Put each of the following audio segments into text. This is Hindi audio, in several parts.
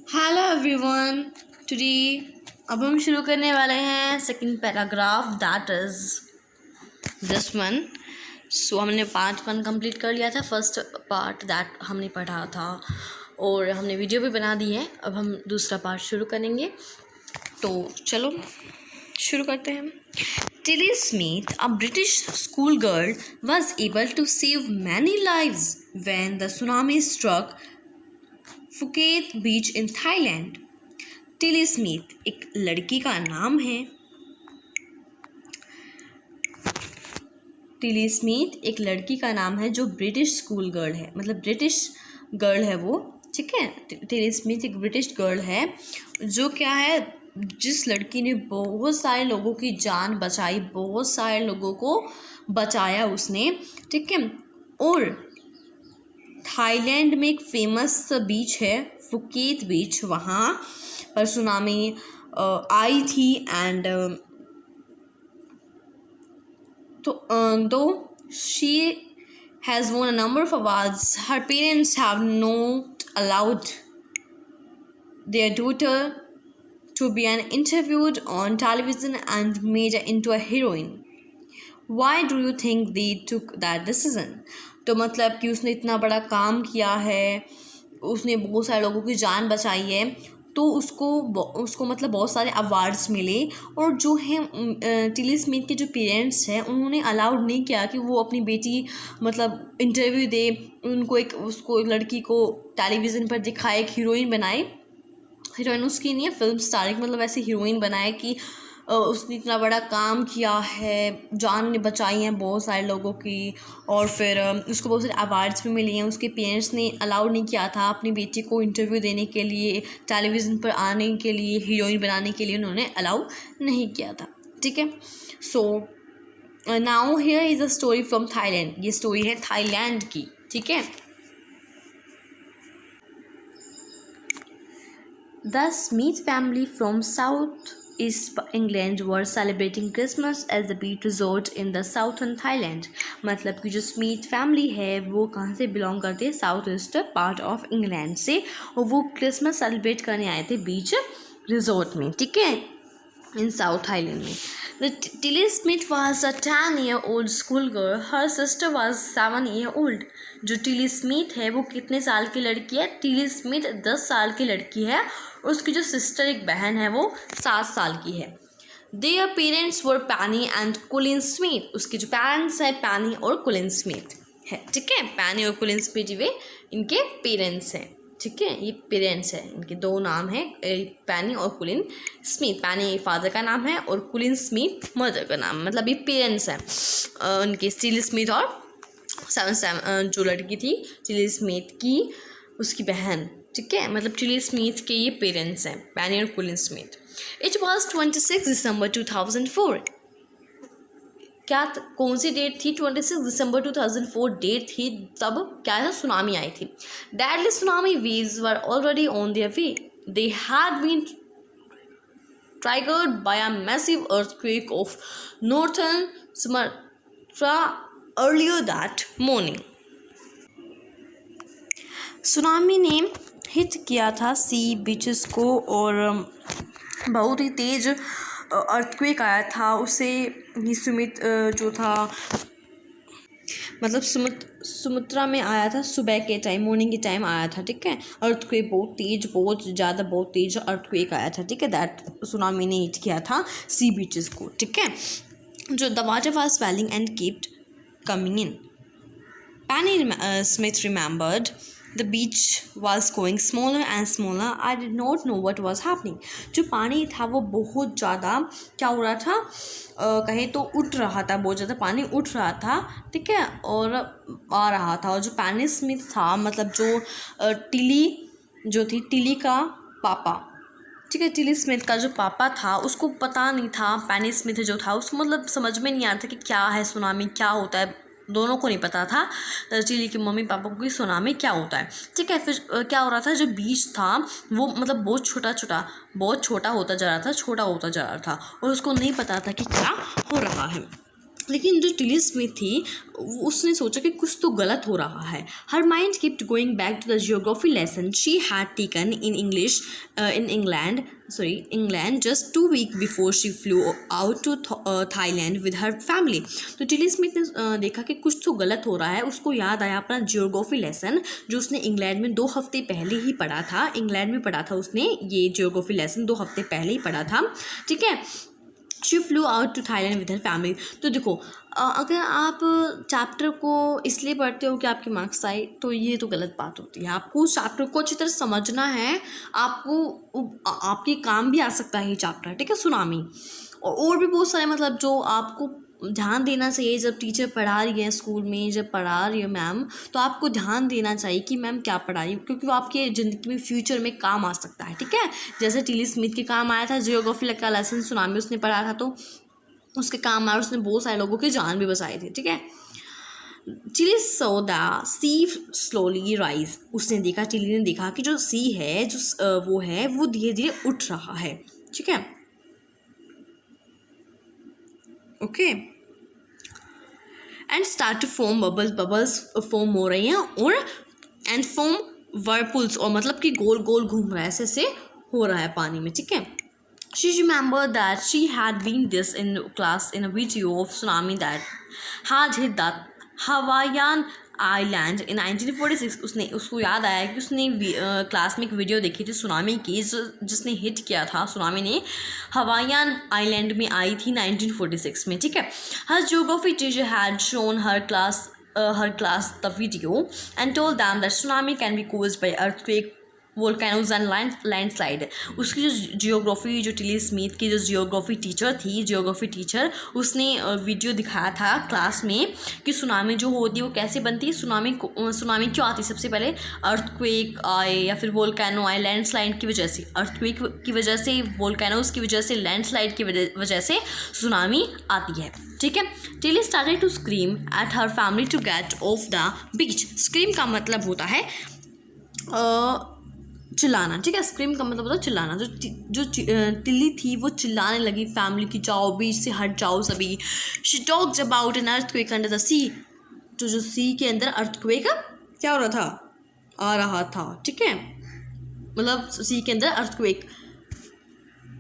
Hello everyone. टुडे अब हम शुरू करने वाले हैं second paragraph, that is this one. So हमने पार्ट 1 कंप्लीट कर लिया था। फर्स्ट पार्ट दैट हमने पढ़ा था और हमने वीडियो भी बना दी है। अब हम दूसरा पार्ट शुरू करेंगे, तो चलो शुरू करते हैं। Tilly Smith, a British schoolgirl, was able to save many lives when the tsunami struck Phuket Beach in Thailand. Tilly Smith एक लड़की का नाम है। टिली स्मिथ एक लड़की का नाम है जो ब्रिटिश स्कूल गर्ल है, मतलब ब्रिटिश गर्ल है वो, ठीक है। टिली स्मिथ एक ब्रिटिश गर्ल है जो क्या है, जिस लड़की ने बहुत सारे लोगों की जान बचाई, बहुत सारे लोगों को बचाया उसने, ठीक है। और थाईलैंड में एक फेमस बीच है फुकेत बीच, वहाँ पर सुनामी आई थी एंड दो she has won a number of awards, her parents have not allowed their daughter to be interviewed on television and made her into a heroine. Why do you think they took that decision? तो मतलब कि उसने इतना बड़ा काम किया है, उसने बहुत सारे लोगों की जान बचाई है, तो उसको मतलब बहुत सारे अवार्ड्स मिले। और जो है टिली स्मिथ के जो पेरेंट्स हैं उन्होंने अलाउड नहीं किया कि वो अपनी बेटी मतलब इंटरव्यू दे, उसको लड़की को टेलीविज़न पर दिखाए, एक हीरोइन बनाए। हीरोइन उसकी नहीं है, फिल्म स्टार, मतलब ऐसे हीरोइन बनाए कि उसने इतना बड़ा काम किया है, जान बचाई हैं बहुत सारे लोगों की, और फिर उसको बहुत सारे अवार्ड्स भी मिले हैं। उसके पेरेंट्स ने अलाउड नहीं किया था अपनी बेटी को इंटरव्यू देने के लिए, टेलीविज़न पर आने के लिए, हीरोइन बनाने के लिए उन्होंने अलाउ नहीं किया था, ठीक है। So now here is a story from Thailand. ये स्टोरी है थाईलैंड की, ठीक है। The Smith family from South East England were celebrating Christmas at the beach resort in the southern Thailand. मतलब कि जो स्मिथ फैमिली है वो कहाँ से बिलोंग करते हैं, south east part of England से, और वो क्रिसमस सेलिब्रेट करने आए थे बीच रिजोर्ट में, ठीक है, इन साउथ थाईलैंड में। Tilly Smith was a 10-year-old schoolgirl. Her sister was 7-year-old. जो टिली स्मिथ है वो कितने साल की लड़की है? टिली स्मिथ 10 साल की लड़की है। उसकी जो सिस्टर एक बहन है वो 7 साल की है। Their parents were Penny and Colin Smith. उसके जो पेरेंट्स हैं पैनी और कोलिन स्मिथ है, ठीक है। पैनी और कोलिन स्मिथ वे इनके पेरेंट्स हैं, ठीक है। ये पेरेंट्स हैं, इनके दो नाम हैं, पैनी और कोलिन स्मिथ। पैनी फादर का नाम है और कोलिन स्मिथ मदर का नाम, मतलब ये पेरेंट्स हैं उनके, टिली स्मिथ और जो लड़की थी टिली स्मिथ की उसकी बहन, ठीक है, मतलब टिली स्मिथ के ये पेरेंट्स हैं, पैनी और कोलिन स्मिथ। इट वॉज 26 दिसंबर 2004। क्या कौन सी डेट थी? 26 दिसंबर 2004 डेट थी, तब क्या था, सुनामी आई थी। Deadly tsunami waves were already on their way. They had been triggered by a massive earthquake of northern Sumatra earlier that morning. Tsunami ने हिट किया था सी बीचेस को और बहुत ही तेज़ अर्थक्वेक आया था उससे। ही सुमित जो था मतलब सुमित्रा में आया था, सुबह के टाइम, मॉर्निंग के टाइम आया था, ठीक है। अर्थक्वेक बहुत तेज़, बहुत ज़्यादा, बहुत तेज़ अर्थक्वेक आया था, ठीक है। दैट सुनामी ने हिट किया था सी बीचेस को, ठीक है। जो the water was swelling and kept coming in. Penny Smith remembered The beach was going smaller and smaller. I did not know what was happening. जो पानी था वो बहुत ज़्यादा क्या हो रहा था, कहीं तो उठ रहा था, बहुत ज़्यादा पानी उठ रहा था, ठीक है, और आ रहा था। और जो पैनी स्मिथ था, मतलब जो टिली जो थी, टिली का पापा, ठीक है, टिली स्मिथ का जो पापा था उसको पता नहीं था, पैनी स्मिथ जो था उसको मतलब समझ में नहीं आ रहा था कि क्या है सुनामी, क्या होता है, दोनों को नहीं पता था, टिली के मम्मी पापा को कि सुनामी क्या होता है, ठीक है। फिर क्या हो रहा था, जो बीच था वो मतलब बहुत छोटा होता जा रहा था, छोटा होता जा रहा था, और उसको नहीं पता था कि क्या हो रहा है। लेकिन जो टिली स्मिथ थी उसने सोचा कि कुछ तो गलत हो रहा है. Her mind kept going back to the geography lesson she had taken in English in England just 2 weeks before she flew out to Thailand with her family. तो टिली स्मिथ ने देखा कि कुछ तो गलत हो रहा है. उसको याद आया अपना जियोग्राफी लेसन जो उसने इंग्लैंड में 2 हफ्ते पहले ही पढ़ा था. इंग्लैंड में पढ़ा था उसने ये जियोग्राफी लेसन 2 हफ्ते पहले ही पढ़ा था. ठीक है. She flew out to Thailand with her family. तो देखो अगर आप चैप्टर को इसलिए पढ़ते हो कि आपके मार्क्स आए तो ये तो गलत बात होती है. आपको उस चैप्टर को अच्छी तरह समझना है. आपको आपके काम भी आ सकता है ये चैप्टर. ठीक है. सुनामी और भी बहुत सारे मतलब जो आपको ध्यान देना चाहिए जब टीचर पढ़ा रही है स्कूल में, जब पढ़ा रही है मैम, तो आपको ध्यान देना चाहिए कि मैम क्या पढ़ा रही है, क्योंकि वो आपके ज़िंदगी में फ्यूचर में काम आ सकता है. ठीक है. जैसे टिली स्मिथ के काम आया था जियोग्राफी का लेसन, सुनामी उसने पढ़ा था तो उसके काम आया. उसने बहुत सारे लोगों की जान भी बचाई थी. ठीक है. Tilly saw the sea slowly rise. उसने देखा, टिली ने देखा कि जो सी है जो वो धीरे धीरे उठ रहा है. ठीक है. Okay. And start to form bubbles form हो रही हैं और एंड फॉर्म वर्लपूल्स, और मतलब कि गोल गोल घूम रहा है, ऐसे हो रहा है पानी में. ठीक है. She remembered that she had been this in class in a video of tsunami that had hit the Hawaiian island in 1946. उसको याद आया कि उसने क्लास में एक वीडियो देखी थी सुनामी की जिसने हिट किया था. सुनामी ने हवाईयन आइलैंड में आई थी 1946 में. ठीक है. Her geography teacher had shown her class the video and told them that tsunami can be caused by earthquake, volcanoes and landslide. उसकी जो जियोग्राफी जो टिली स्मिथ की जो जियोग्राफी टीचर उसने वीडियो दिखाया था क्लास में कि सुनामी जो होती है वो कैसे बनती है. सुनामी क्यों आती है? सबसे पहले अर्थक्वेक आए या फिर वोल्केनो आए लैंडस्लाइड की वजह से. अर्थक्वेक की वजह से, वोल्केनोज की वजह से, लैंडस्लाइड की वजह से सुनामी आती है. ठीक है. Tilly started to scream at her family to get off the beach. Scream का मतलब होता है चिल्लाना. ठीक है. स्क्रीम का मतलब होता है चिल्लाना. जो टिली थी वो चिल्लाने लगी फैमिली की, जाओ बीच से हट जाओ सभी. She talked about an earthquake under the sea. तो जो सी के अंदर अर्थक्वेक क्या हो रहा आ रहा था. ठीक है. मतलब सी के अंदर अर्थक्वेक,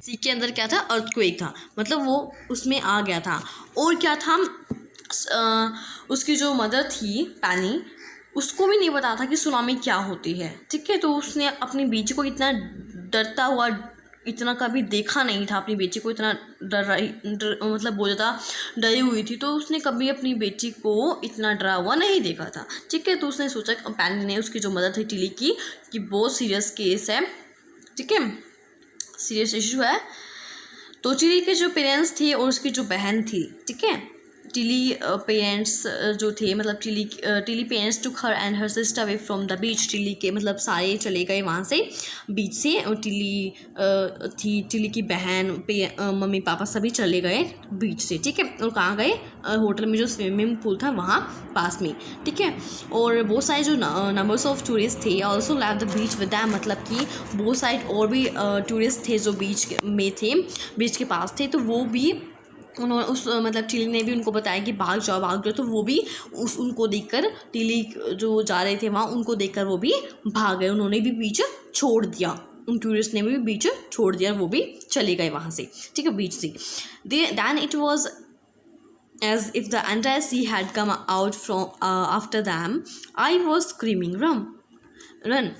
सी के अंदर क्या था? अर्थक्वेक था. मतलब वो उसमें आ गया था. और क्या था, उसकी जो मदर थी पैनी, उसको भी नहीं पता था कि सुनामी क्या होती है. ठीक है. तो उसने अपनी बेटी को इतना डरता हुआ, इतना कभी देखा नहीं था अपनी बेटी को इतना मतलब बहुत ज़्यादा डरी हुई थी. तो उसने कभी अपनी बेटी को इतना डरा हुआ नहीं देखा था. ठीक है. तो उसने सोचा, पैनी ने, उसकी जो मदर थी टिली की, कि बहुत सीरियस केस है. ठीक है. सीरियस इशू है. तो टिली के जो पेरेंट्स थे और उसकी जो बहन थी, ठीक है, टिली पेरेंट्स जो थे, मतलब Tilly parents took her and her sister away from the beach. Tilly के मतलब सारे चले गए वहाँ से, बीच से. और टिली की बहन, मम्मी पापा सभी चले गए बीच से. ठीक है. और कहाँ गए? होटल में जो स्विमिंग पूल था वहाँ पास में. ठीक है. और बहुत सारे जो नंबर्स ऑफ टूरिस्ट थे also leave the beach with them. मतलब कि बहुत सारे और भी टूरिस्ट थे जो बीच में थे, बीच के पास थे. तो वो भी उन्होंने मतलब टिली ने भी उनको बताया कि भाग जाओ. तो वो भी उनको देखकर, टिली जो जा रहे थे वहाँ, उनको देखकर वो भी भाग गए. उन्होंने भी बीच छोड़ दिया. उन टूरिस्ट ने भी बीच छोड़ दिया. वो भी चले गए वहाँ से. ठीक है. बीच से. Then it was as if the entire sea had come out from after them. I was screaming, run.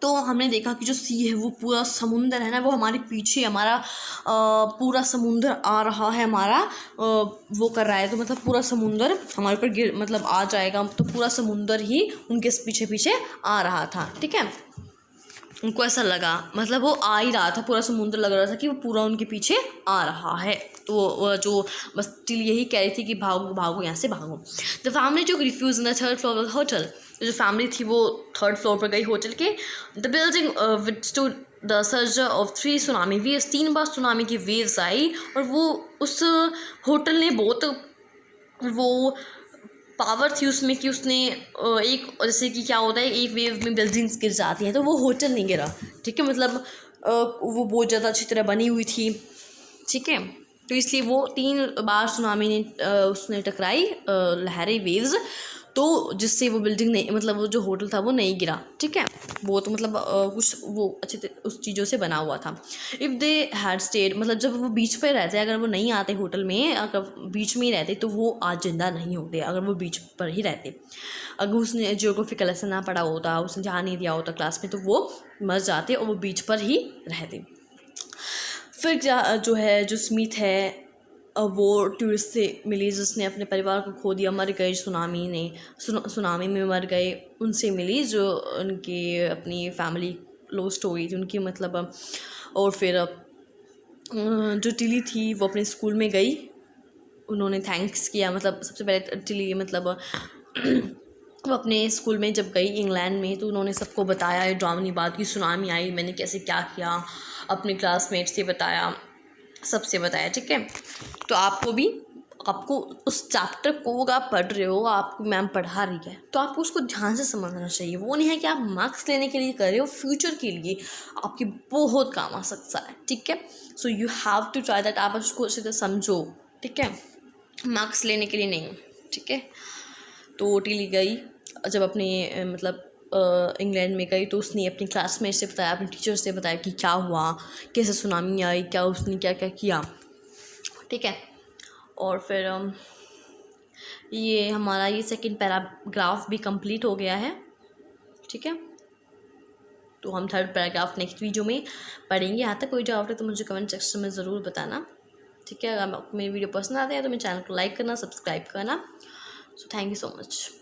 तो हमने देखा कि जो सी है वो पूरा समुंदर है ना, वो हमारे पीछे, हमारा पूरा समुंदर आ रहा है, हमारा वो कर रहा है. तो मतलब पूरा समुंदर हमारे ऊपर मतलब आ जाएगा. तो पूरा समुंदर ही उनके पीछे पीछे आ रहा था. ठीक है. उनको ऐसा लगा, मतलब वो आ ही रहा था, पूरा समुंदर लग रहा था कि वो पूरा उनके पीछे आ रहा है. तो वो जो बस टिली यही कह रही थी कि भागो यहाँ से भागो. The family took refuge in the third floor of the hotel. जो फैमिली थी वो थर्ड फ्लोर पर गई होटल के. The building withstood the surge of 3 tsunami waves. 3 बार सुनामी की वेव्स आई और वो उस होटल ने बहुत वो पावर थी उसमें कि उसने एक, जैसे कि क्या होता है, एक वेव में बिल्डिंग्स गिर जाती हैं, तो वो होटल नहीं गिरा. ठीक है. मतलब वो बहुत ज़्यादा अच्छी तरह बनी हुई थी. ठीक है. तो इसलिए वो 3 बार सुनामी ने उसने टकराई लहरें, वेव्स, तो जिससे वो बिल्डिंग नहीं, मतलब वो जो होटल था वो नहीं गिरा। ठीक है, वो तो मतलब कुछ वो अच्छे उस चीज़ों से बना हुआ था। इफ़ दे हैड स्टेड, मतलब जब वो बीच पर रहते, अगर वो नहीं आते होटल में, अगर बीच में ही रहते तो वो आज जिंदा नहीं होते, अगर वो बीच पर ही रहते। अगर उसने जियोग्राफिकल लेसन ना पढ़ा होता, उसने ध्यान नहीं दिया होता क्लास में, तो वो मर जाते और वो बीच पर ही रहते। फिर जो है, जो स्मिथ है, वो टूरिस्ट से मिली जिसने अपने परिवार को खो दिया, मर गए सुनामी में मर गए, उनसे मिली जो उनकी अपनी फैमिली लॉस्ट हो गई थी उनकी, मतलब। और फिर जो टिली थी वो अपने स्कूल में गई, उन्होंने थैंक्स किया, मतलब सबसे पहले टिली, मतलब वो अपने स्कूल में जब गई इंग्लैंड में, तो उन्होंने सबको बताया ये ड्रामनी बात की, सुनामी आई, मैंने कैसे क्या किया, अपने क्लासमेट से बताया, सबसे बताया। ठीक है, तो आपको उस चैप्टर को अगर आप पढ़ रहे हो, आपको मैम पढ़ा रही है, तो आपको उसको ध्यान से समझना चाहिए। वो नहीं है कि आप मार्क्स लेने के लिए कर रहे हो, फ्यूचर के लिए आपके बहुत काम आ सकता है। ठीक है, so you have to try that, आप उसको अच्छे से समझो। ठीक है, मार्क्स लेने के लिए नहीं। ठीक है, तो टिली गई, जब अपने मतलब इंग्लैंड में गई, तो उसने अपनी क्लासमेट से बताया, अपने टीचर से बताया कि क्या हुआ, कैसे सुनामी आई, क्या उसने क्या क्या किया। ठीक है, और फिर ये हमारा ये सेकंड पैराग्राफ भी कंप्लीट हो गया है। ठीक है, तो हम थर्ड पैराग्राफ नेक्स्ट वीडियो में पढ़ेंगे। यहाँ तक कोई डाउट है तो मुझे कमेंट सेक्शन में ज़रूर बताना। ठीक है, अगर आपको मेरी वीडियो पसंद आते हैं तो मेरे चैनल को लाइक करना, सब्सक्राइब करना। So thank you so much.